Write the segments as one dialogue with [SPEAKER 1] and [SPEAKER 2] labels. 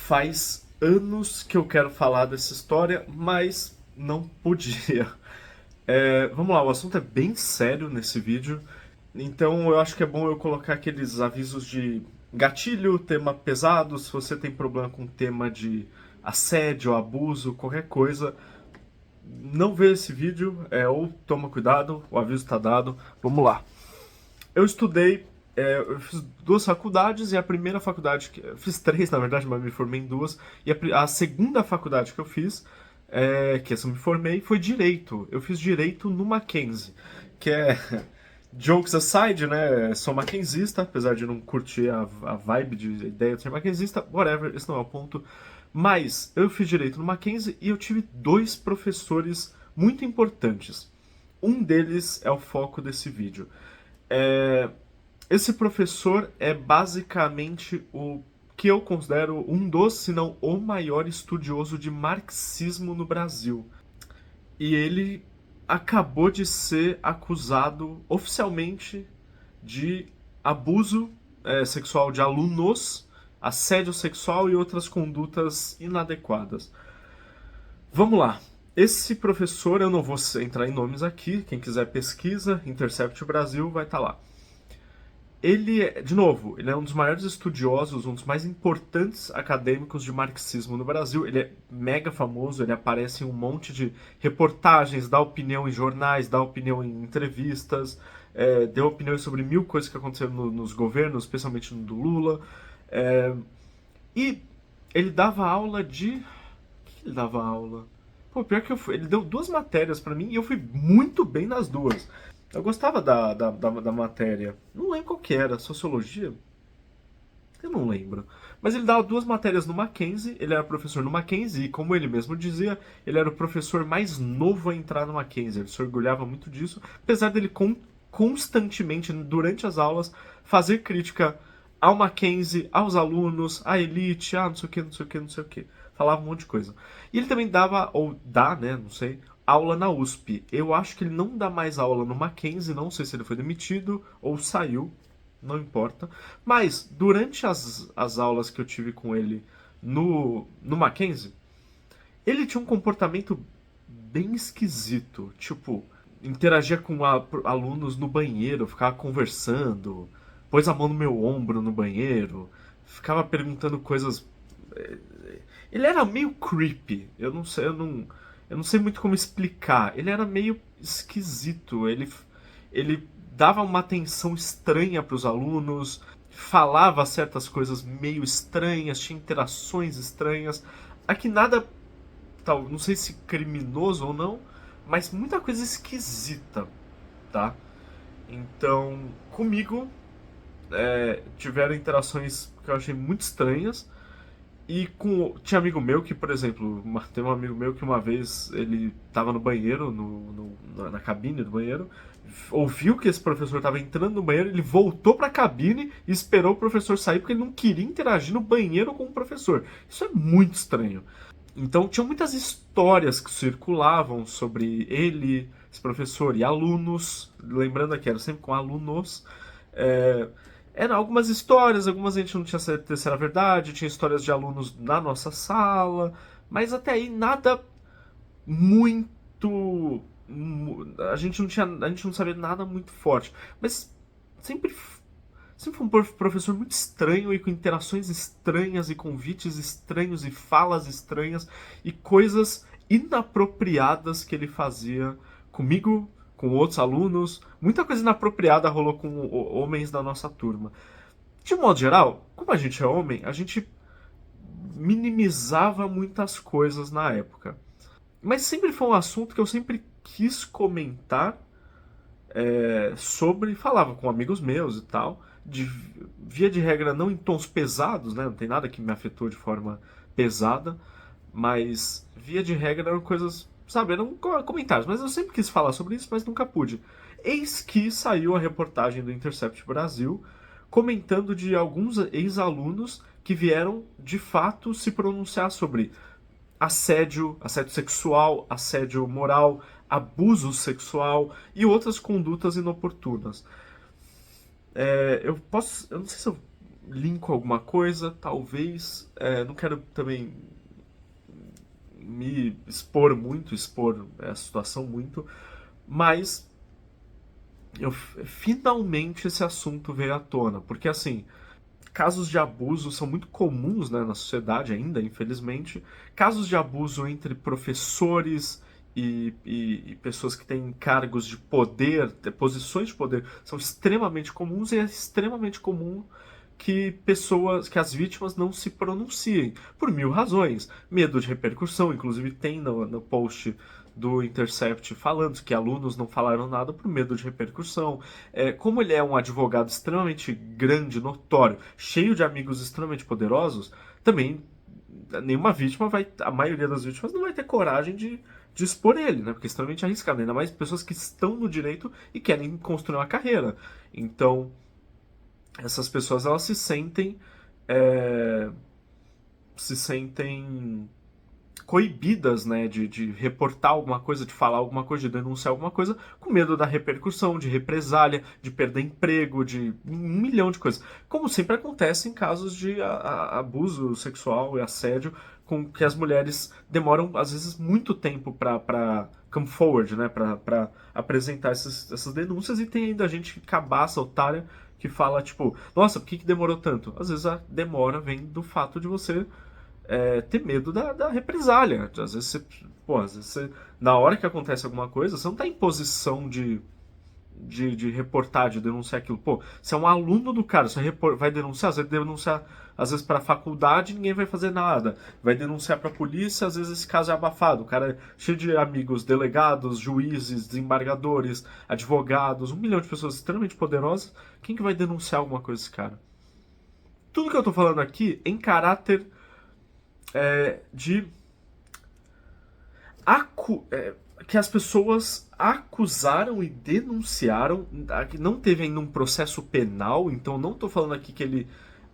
[SPEAKER 1] Faz anos que eu quero falar dessa história, mas não podia. Vamos lá, o assunto é bem sério nesse vídeo, então eu acho que é bom eu colocar aqueles avisos de gatilho, tema pesado, se você tem problema com tema de assédio, abuso, qualquer coisa, não vê esse vídeo, ou toma cuidado, o aviso tá dado, vamos lá. Eu estudei, eu fiz duas faculdades e a primeira faculdade, eu fiz três na verdade, mas me formei em duas, e a segunda faculdade que eu fiz, que essa eu me formei, foi Direito. Eu fiz Direito no Mackenzie, que é, jokes aside, né, sou mackenzista, apesar de não curtir a vibe de ideia de ser mackenzista, whatever, esse não é o ponto. Mas eu fiz Direito no Mackenzie e eu tive dois professores muito importantes. Um deles é o foco desse vídeo. É, esse professor é basicamente o que eu considero um dos, se não o maior estudioso de marxismo no Brasil. E ele acabou de ser acusado oficialmente de abuso sexual de alunos, assédio sexual e outras condutas inadequadas. Vamos lá. Esse professor, eu não vou entrar em nomes aqui, quem quiser pesquisa, Intercept Brasil vai estar lá. Ele, de novo, ele é um dos maiores estudiosos, um dos mais importantes acadêmicos de marxismo no Brasil. Ele é mega famoso, ele aparece em um monte de reportagens, dá opinião em jornais, dá opinião em entrevistas, deu opiniões sobre mil coisas que aconteceram nos governos, especialmente no do Lula. É, e ele dava aula de... O que ele dava aula? Pô, pior que ele deu duas matérias pra mim e eu fui muito bem nas duas. Eu gostava da matéria. Não lembro qual que era. Sociologia? Eu não lembro. Mas ele dava duas matérias no Mackenzie, ele era professor no Mackenzie, e como ele mesmo dizia, ele era o professor mais novo a entrar no Mackenzie. Ele se orgulhava muito disso, apesar dele constantemente, durante as aulas, fazer crítica ao Mackenzie, aos alunos, à elite, não sei o que, não sei o que, não sei o que. Falava um monte de coisa. E ele também dava, ou dá, né, não sei, aula na USP. Eu acho que ele não dá mais aula no Mackenzie, não sei se ele foi demitido ou saiu, não importa. Mas, durante as aulas que eu tive com ele no Mackenzie, ele tinha um comportamento bem esquisito. Tipo, interagia com alunos no banheiro, ficava conversando, pôs a mão no meu ombro no banheiro, ficava perguntando coisas. Ele era meio creepy. Eu não sei muito como explicar. Ele era meio esquisito. Ele dava uma atenção estranha para os alunos, falava certas coisas meio estranhas, tinha interações estranhas. Aqui nada, tal, não sei se criminoso ou não, mas muita coisa esquisita, tá? Então, comigo tiveram interações que eu achei muito estranhas. E tinha amigo meu que, por exemplo, tem um amigo meu que uma vez ele tava no banheiro, na cabine do banheiro, ouviu que esse professor tava entrando no banheiro, ele voltou pra cabine e esperou o professor sair porque ele não queria interagir no banheiro com o professor. Isso é muito estranho. Então tinha muitas histórias que circulavam sobre ele, esse professor e alunos, lembrando aqui, era sempre com alunos. É, Eram algumas histórias, algumas a gente não tinha certeza se era verdade, tinha histórias de alunos na nossa sala, mas até aí nada muito. A gente não sabia nada muito forte. Mas sempre, sempre foi um professor muito estranho e com interações estranhas e convites estranhos e falas estranhas e coisas inapropriadas que ele fazia comigo, com outros alunos. Muita coisa inapropriada rolou com homens da nossa turma. De modo geral, como a gente é homem, a gente minimizava muitas coisas na época. Mas sempre foi um assunto que eu sempre quis comentar sobre, falava com amigos meus e tal, via de regra não em tons pesados, né? Não tem nada que me afetou de forma pesada, mas via de regra eram coisas, sabe, eram comentários, mas eu sempre quis falar sobre isso, mas nunca pude. Eis que saiu a reportagem do Intercept Brasil comentando de alguns ex-alunos que vieram de fato se pronunciar sobre assédio sexual, assédio moral, abuso sexual e outras condutas inoportunas. Eu não sei se eu linko alguma coisa, talvez. Não quero também me expor muito, expor a situação muito, mas finalmente esse assunto veio à tona, porque assim, casos de abuso são muito comuns, né, na sociedade ainda, infelizmente. Casos de abuso entre professores e pessoas que têm cargos de poder, posições de poder, são extremamente comuns, e é extremamente comum que as vítimas não se pronunciem, por mil razões. Medo de repercussão, inclusive tem no post do Intercept falando que alunos não falaram nada por medo de repercussão. Como ele é um advogado extremamente grande, notório, cheio de amigos extremamente poderosos, também nenhuma vítima a maioria das vítimas não vai ter coragem de expor ele, né? Porque é extremamente arriscado, ainda mais pessoas que estão no direito e querem construir uma carreira. Então, essas pessoas elas é, se sentem coibidas, né, de reportar alguma coisa, de falar alguma coisa, de denunciar alguma coisa, com medo da repercussão, de represália, de perder emprego, de um milhão de coisas. Como sempre acontece em casos de abuso sexual e assédio, com que as mulheres demoram, às vezes, muito tempo para come forward, né, para apresentar essas denúncias, e tem ainda gente cabaça, otária, que fala, tipo, nossa, por que demorou tanto? Às vezes a demora vem do fato de você ter medo da represália. Às vezes na hora que acontece alguma coisa, você não está em posição de reportar, de denunciar aquilo. Pô, você é um aluno do cara, você vai denunciar, você vai denunciar às vezes para a faculdade, ninguém vai fazer nada. Vai denunciar para a polícia, às vezes esse caso é abafado. O cara é cheio de amigos, delegados, juízes, desembargadores, advogados, um milhão de pessoas extremamente poderosas. Quem que vai denunciar alguma coisa desse cara? Tudo que eu tô falando aqui em caráter de que as pessoas acusaram e denunciaram, que não teve ainda um processo penal, então não estou falando aqui que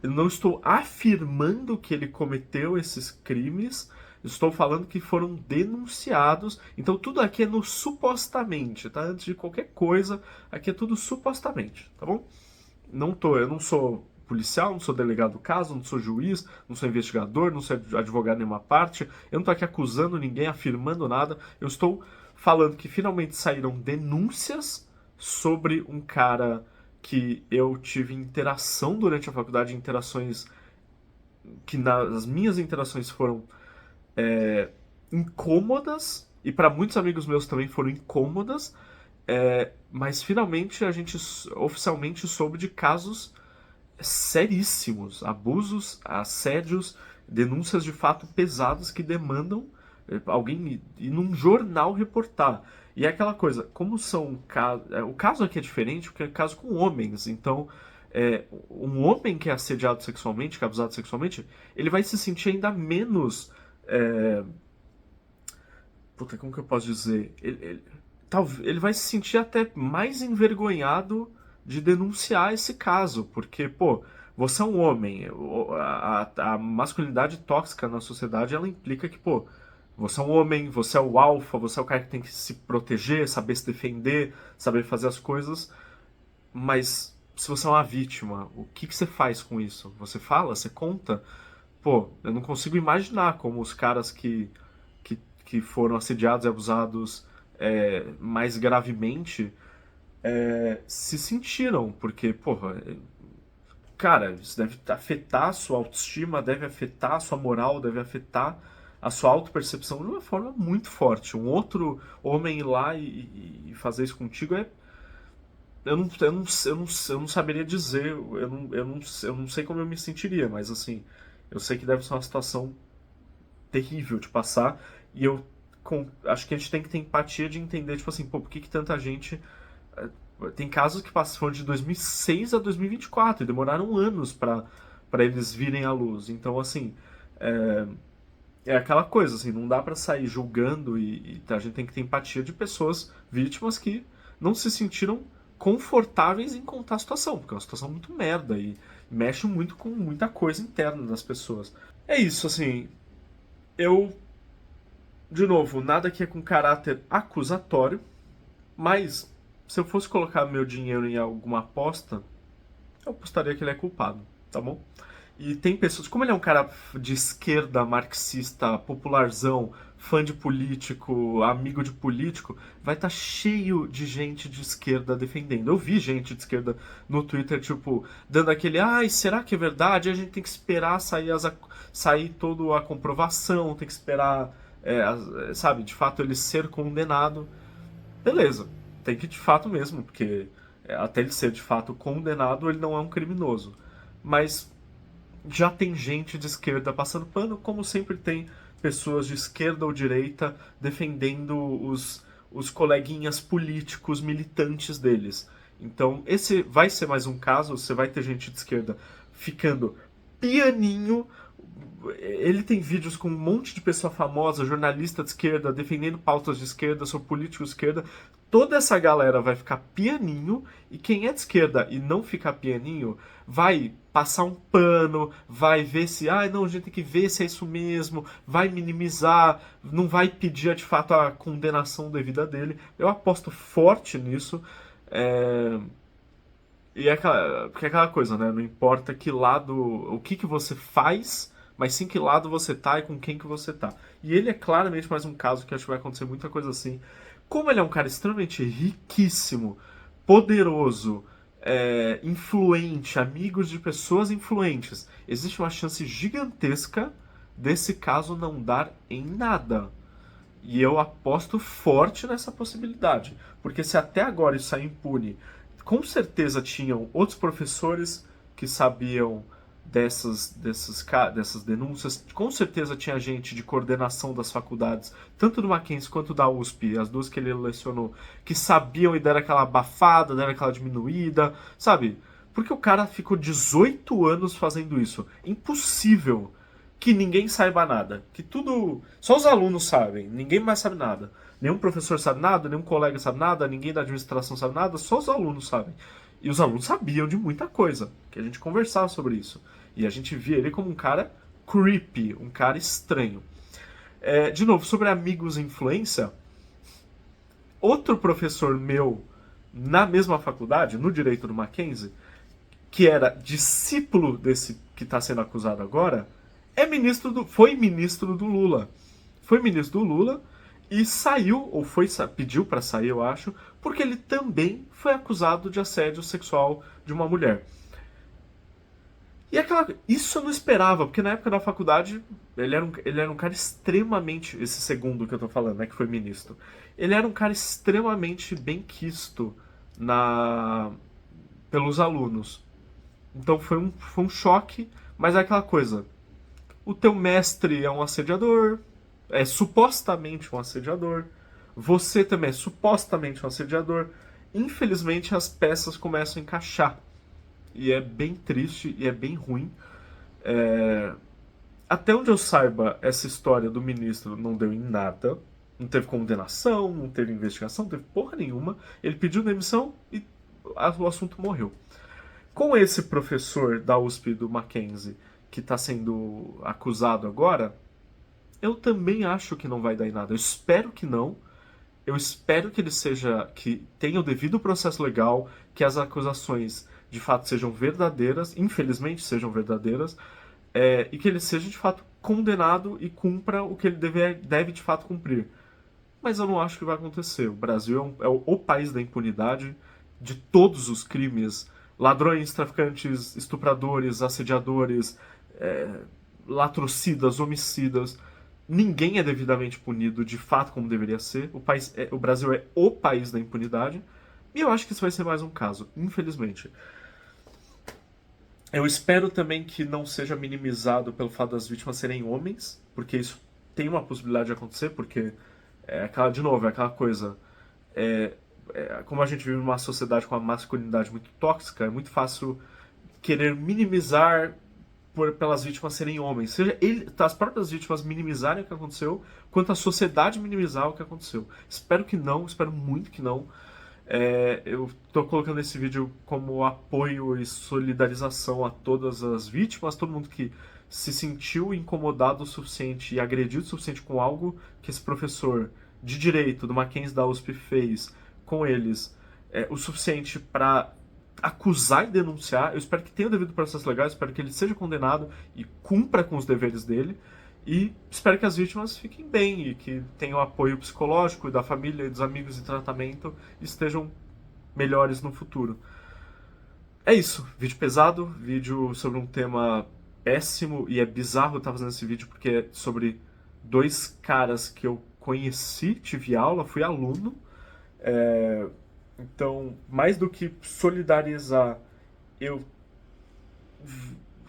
[SPEAKER 1] eu não estou afirmando que ele cometeu esses crimes, estou falando que foram denunciados, então tudo aqui é no supostamente, tá? Antes de qualquer coisa, aqui é tudo supostamente, tá bom? Eu não sou policial, não sou delegado do caso, não sou juiz, não sou investigador, não sou advogado em nenhuma parte. Eu não estou aqui acusando ninguém, afirmando nada. Eu estou falando que finalmente saíram denúncias sobre um cara que eu tive interação durante a faculdade, interações que nas minhas interações foram incômodas, e para muitos amigos meus também foram incômodas, mas finalmente a gente oficialmente soube de casos seríssimos, abusos, assédios, denúncias de fato pesadas que demandam alguém ir num jornal reportar. E é aquela coisa, como são casos. O caso aqui é diferente porque é caso com homens, então um homem que é assediado sexualmente, que é abusado sexualmente, ele vai se sentir ainda menos. Puta, como que eu posso dizer? Ele vai se sentir até mais envergonhado de denunciar esse caso, porque, pô, você é um homem, a masculinidade tóxica na sociedade, ela implica que, pô, você é um homem, você é o alfa, você é o cara que tem que se proteger, saber se defender, saber fazer as coisas, mas se você é uma vítima, o que você faz com isso? Você fala? Você conta? Pô, eu não consigo imaginar como os caras que foram assediados e abusados mais gravemente se sentiram, porque, porra, cara, isso deve afetar a sua autoestima, deve afetar a sua moral, deve afetar a sua autopercepção de uma forma muito forte. Um outro homem ir lá e fazer isso contigo eu não saberia dizer, eu não sei como eu me sentiria, mas assim, eu sei que deve ser uma situação terrível de passar, e acho que a gente tem que ter empatia de entender, tipo assim, pô, por que tanta gente. Tem casos que foram de 2006 a 2024 e demoraram anos para eles virem à luz. Então, assim, é aquela coisa, assim, não dá para sair julgando e a gente tem que ter empatia de pessoas vítimas que não se sentiram confortáveis em contar a situação, porque é uma situação muito merda e mexe muito com muita coisa interna das pessoas. É isso, assim, eu de novo, nada que é com caráter acusatório, mas se eu fosse colocar meu dinheiro em alguma aposta, eu apostaria que ele é culpado. tá bom? E tem pessoas, como ele é um cara de esquerda, marxista, popularzão, fã de político, amigo de político, vai estar cheio de gente de esquerda defendendo. Eu vi gente de esquerda no Twitter, tipo, dando aquele, ai, será que é verdade? A gente tem que esperar sair toda a comprovação, tem que esperar, sabe, de fato ele ser condenado. Beleza, tem que de fato mesmo, porque até ele ser de fato condenado, ele não é um criminoso. Mas já tem gente de esquerda passando pano, como sempre tem pessoas de esquerda ou direita defendendo os coleguinhas políticos militantes deles. Então, esse vai ser mais um caso, você vai ter gente de esquerda ficando pianinho. Ele tem vídeos com um monte de pessoa famosa, jornalista de esquerda, defendendo pautas de esquerda, sou político de esquerda. Toda essa galera vai ficar pianinho, e quem é de esquerda e não ficar pianinho vai passar um pano, vai ver se, não, a gente tem que ver se é isso mesmo, vai minimizar, não vai pedir de fato a condenação devida dele. Eu aposto forte nisso. E porque é aquela coisa, né? Não importa que lado, o que você faz, mas sim que lado você tá e com quem que você tá. E ele é claramente mais um caso que acho que vai acontecer muita coisa assim. Como ele é um cara extremamente riquíssimo, poderoso, influente, amigos de pessoas influentes, existe uma chance gigantesca desse caso não dar em nada. E eu aposto forte nessa possibilidade. Porque se até agora isso sair impune, com certeza tinham outros professores que sabiam dessas denúncias. Com certeza tinha gente de coordenação das faculdades, tanto do Mackenzie quanto da USP, as duas que ele lecionou, que sabiam e deram aquela abafada, deram aquela diminuída, sabe? Porque o cara ficou 18 anos fazendo isso. Impossível que ninguém saiba nada. Que tudo. Só os alunos sabem, ninguém mais sabe nada. Nenhum professor sabe nada, nenhum colega sabe nada, ninguém da administração sabe nada, só os alunos sabem. E os alunos sabiam de muita coisa, que a gente conversava sobre isso. E a gente via ele como um cara creepy, um cara estranho. De novo, sobre amigos e influência, outro professor meu na mesma faculdade, no direito do Mackenzie, que era discípulo desse que está sendo acusado agora, foi ministro do Lula. Foi ministro do Lula e saiu, ou pediu para sair, eu acho, porque ele também foi acusado de assédio sexual de uma mulher. E isso eu não esperava, porque na época da faculdade ele era um cara extremamente, esse segundo que eu tô falando, né, que foi ministro, ele era um cara extremamente benquisto pelos alunos. Então foi um choque, mas é aquela coisa. O teu mestre é um assediador, é supostamente um assediador. Você também é supostamente um assediador. Infelizmente as peças começam a encaixar. E é bem triste e é bem ruim. Até onde eu saiba, essa história do ministro não deu em nada. Não teve condenação, não teve investigação, não teve porra nenhuma. Ele pediu demissão e o assunto morreu. Com esse professor da USP do Mackenzie que está sendo acusado agora, eu também acho que não vai dar em nada. Eu espero que não. Eu espero que que tenha o devido processo legal, que as acusações de fato sejam verdadeiras, infelizmente sejam verdadeiras, e que ele seja de fato condenado e cumpra o que ele deve de fato cumprir. Mas eu não acho que vai acontecer. O Brasil é o país da impunidade de todos os crimes. Ladrões, traficantes, estupradores, assediadores, latrocidas, homicidas. Ninguém é devidamente punido de fato como deveria ser. O Brasil é o país da impunidade. E eu acho que isso vai ser mais um caso, infelizmente. Eu espero também que não seja minimizado pelo fato das vítimas serem homens, porque isso tem uma possibilidade de acontecer, porque de novo, é aquela coisa. Como a gente vive numa sociedade com uma masculinidade muito tóxica, é muito fácil querer minimizar pelas vítimas serem homens. Seja as próprias vítimas minimizarem o que aconteceu, quanto a sociedade minimizar o que aconteceu. Espero que não, espero muito que não. Eu estou colocando esse vídeo como apoio e solidarização a todas as vítimas, todo mundo que se sentiu incomodado o suficiente e agredido o suficiente com algo que esse professor de direito do Mackenzie da USP fez com eles, o suficiente para acusar e denunciar. Eu espero que tenha o devido processo legal, espero que ele seja condenado e cumpra com os deveres dele. E espero que as vítimas fiquem bem e que tenham apoio psicológico da família, dos amigos e tratamento e estejam melhores no futuro. É isso, vídeo pesado, vídeo sobre um tema péssimo e é bizarro eu estar fazendo esse vídeo porque é sobre dois caras que eu conheci, tive aula, fui aluno. Então, mais do que solidarizar, eu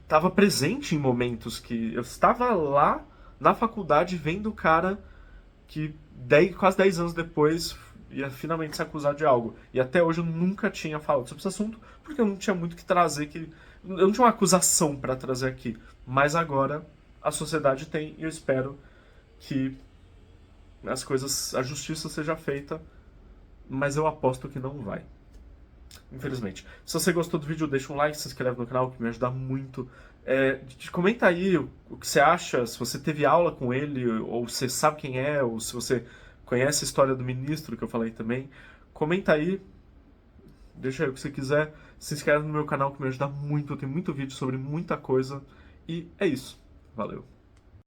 [SPEAKER 1] estava presente em momentos que eu estava lá na faculdade vendo o cara que quase 10 anos depois ia finalmente se acusar de algo. E até hoje eu nunca tinha falado sobre esse assunto, porque eu não tinha muito que trazer, eu não tinha uma acusação para trazer aqui. Mas agora a sociedade tem, e eu espero que as coisas, a justiça seja feita, mas eu aposto que não vai. Infelizmente. Se você gostou do vídeo, deixa um like, se inscreve no canal, que me ajuda muito. Comenta aí o que você acha, se você teve aula com ele, ou você sabe quem é, ou se você conhece a história do ministro, que eu falei também. Comenta aí, deixa aí o que você quiser. Se inscreve no meu canal, que me ajuda muito. Tem muito vídeo sobre muita coisa. E é isso. Valeu.